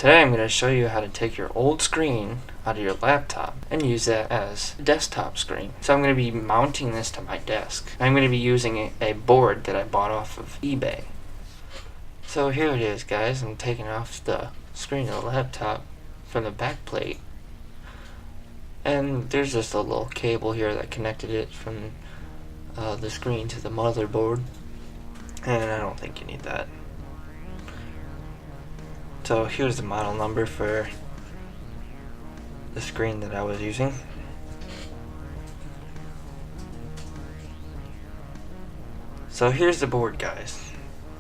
Today I'm going to show you how to take your old screen out of your laptop and use that as a desktop screen. So I'm going to be mounting this to my desk. I'm going to be using a board that I bought off of eBay. So here it is, guys. I'm taking off the screen of the laptop from the back plate. And there's just a little cable here that connected it from the screen to the motherboard. And I don't think you need that. So here's the model number for the screen that I was using. So here's the board, guys.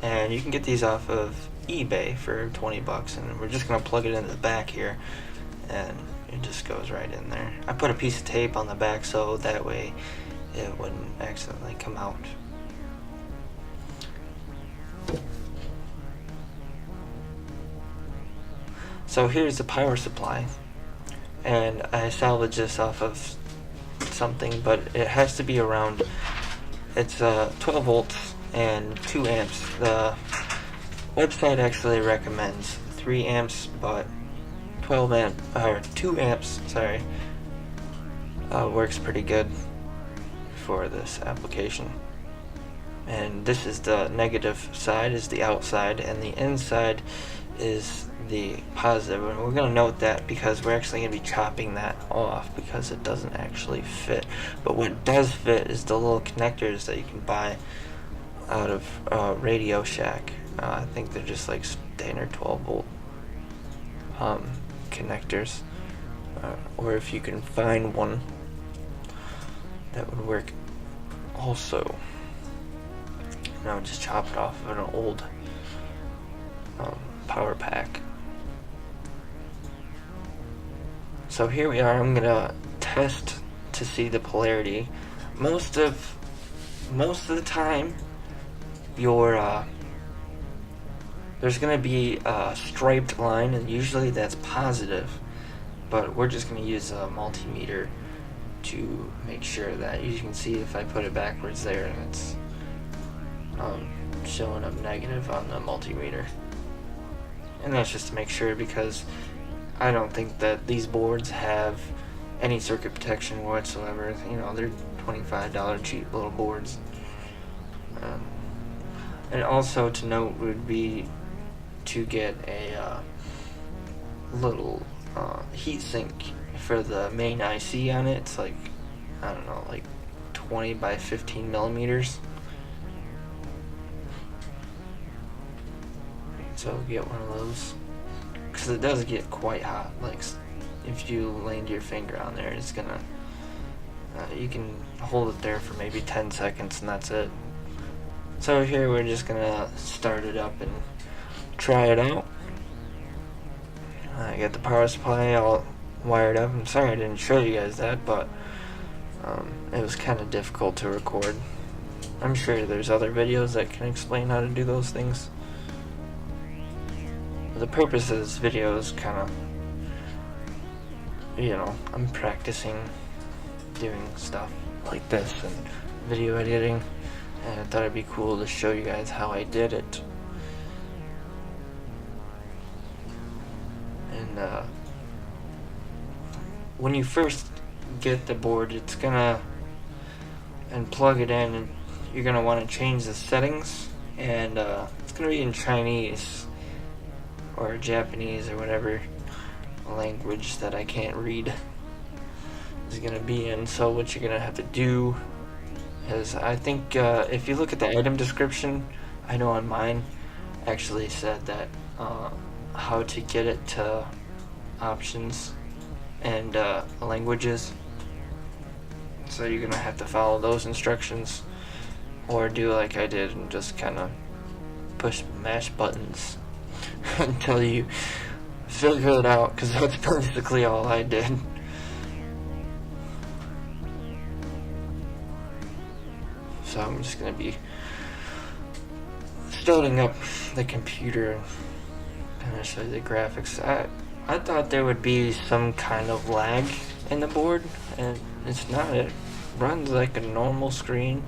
And you can get these off of eBay for 20 bucks, and we're just gonna plug it into the back here and it just goes right in there. I put a piece of tape on the back so that way it wouldn't accidentally come out. So here's the power supply, and I salvaged this off of something, but it has to be around, it's 12 volts and 2 amps. The website actually recommends 3 amps, but 2 amps, sorry, works pretty good for this application. And this is the negative side, is the outside, and the inside is the positive. And we're going to note that because we're actually going to be chopping that off because it doesn't actually fit. But what does fit is the little connectors that you can buy out of Radio Shack. I think they're just like standard 12 volt connectors, or if you can find one that would work also. Now just chop it off of an old power pack. So here we are. I'm gonna test to see the polarity. Most of the time, your there's gonna be a striped line, and usually that's positive. But we're just gonna use a multimeter to make sure that you can see if I put it backwards there, and it's showing up negative on the multimeter. And that's just to make sure, because I don't think that these boards have any circuit protection whatsoever. You know, they're $25 cheap little boards. And also to note would be to get a little heat sink for the main IC on it. It's like, I don't know, like 20 by 15 millimeters. So get one of those, because it does get quite hot. Like if you land your finger on there, it's gonna you can hold it there for maybe 10 seconds and that's it. So here we're just gonna start it up and try it out. I got the power supply all wired up. I'm sorry I didn't show you guys that, but it was kind of difficult to record. I'm sure there's other videos that can explain how to do those things. The purpose of this video is kind of, you know, I'm practicing doing stuff like this and video editing, and I thought it'd be cool to show you guys how I did it. And when you first get the board, it's gonna, and plug it in, and you're gonna want to change the settings, and it's gonna be in Chinese or Japanese or whatever language that I can't read is going to be in. So what you're going to have to do is, I think if you look at the item description, I know on mine actually said that how to get it to options and languages. So you're going to have to follow those instructions, or do like I did and just kind of mash buttons until you figure it out, because that's basically all I did. So I'm just going to be starting up the computer and kind of show you the graphics. I thought there would be some kind of lag in the board, and it's not. It runs like a normal screen.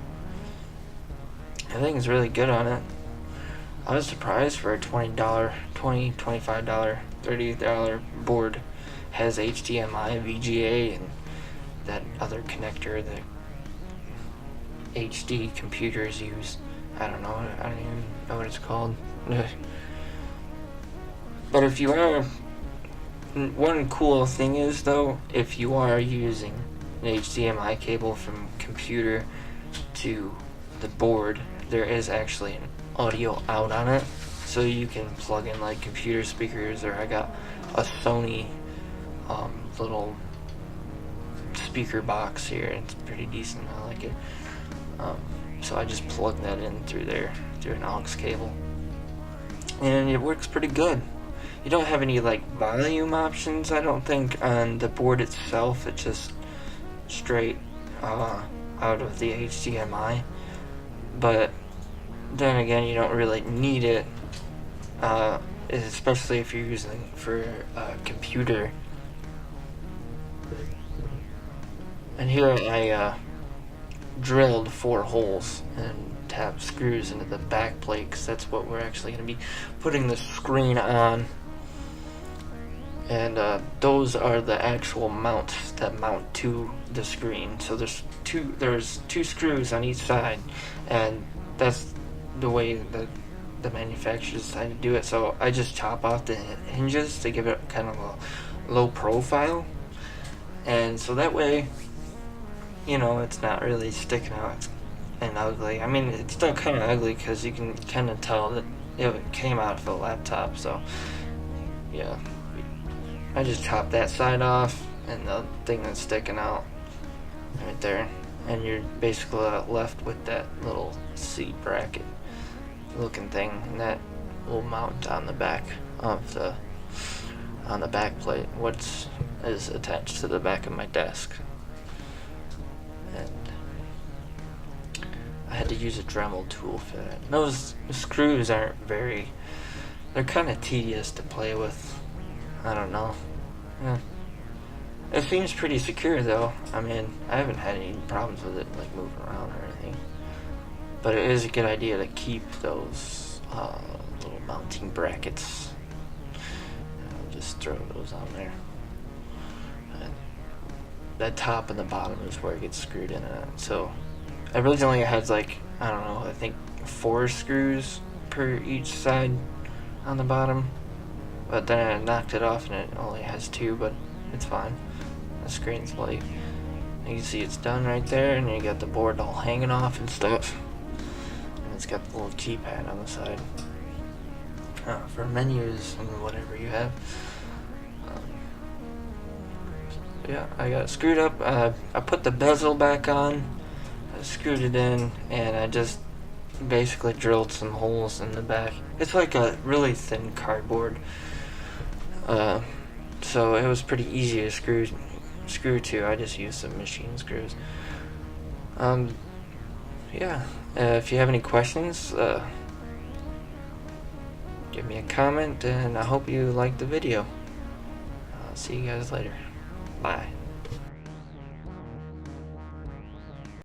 Everything's really good on it. I was surprised for a $25 $30 board has HDMI, VGA, and that other connector that HD computers use. I don't even know what it's called. But if you are, one cool thing is though, if you are using an HDMI cable from computer to the board, there is actually an audio out on it, so you can plug in like computer speakers, or I got a Sony little speaker box here. It's pretty decent, I like it. So I just plug that in through there, through an aux cable, and it works pretty good. You don't have any like volume options, I don't think, on the board itself. It's just straight out of the HDMI. But then again, you don't really need it, especially if you're using it for a computer. And here I drilled 4 holes and tapped screws into the back plate, because that's what we're actually going to be putting the screen on. And those are the actual mounts that mount to the screen. So there's two screws on each side, and that's the way that the manufacturers decided to do it. So I just chop off the hinges to give it kind of a low profile, and so that way, you know, it's not really sticking out and ugly. I mean, it's still kind of ugly because you can kind of tell that it came out of a laptop. So yeah, I just chopped that side off, and the thing that's sticking out right there, and you're basically left with that little seat bracket looking thing, and that will mount on the back of the back plate, what is attached to the back of my desk. And I had to use a Dremel tool for that. Those screws aren't they're kind of tedious to play with. I don't know. Yeah. It seems pretty secure though. I mean, I haven't had any problems with it like moving around or anything. But it is a good idea to keep those little mounting brackets. I'll just throw those on there. And that top and the bottom is where it gets screwed in at. So I originally had like, I don't know, I think 4 screws per each side on the bottom. But then I knocked it off and it only has 2, but it's fine. The screen's light. You can see it's done right there, and you got the board all hanging off and stuff. And it's got the little keypad on the side for menus and whatever you have. Yeah, I got it screwed up. I put the bezel back on, I screwed it in, and I just basically drilled some holes in the back. It's like a really thin cardboard. So it was pretty easy to screw to. I just used some machine screws. Yeah, if you have any questions, give me a comment, and I hope you liked the video. I'll see you guys later. Bye.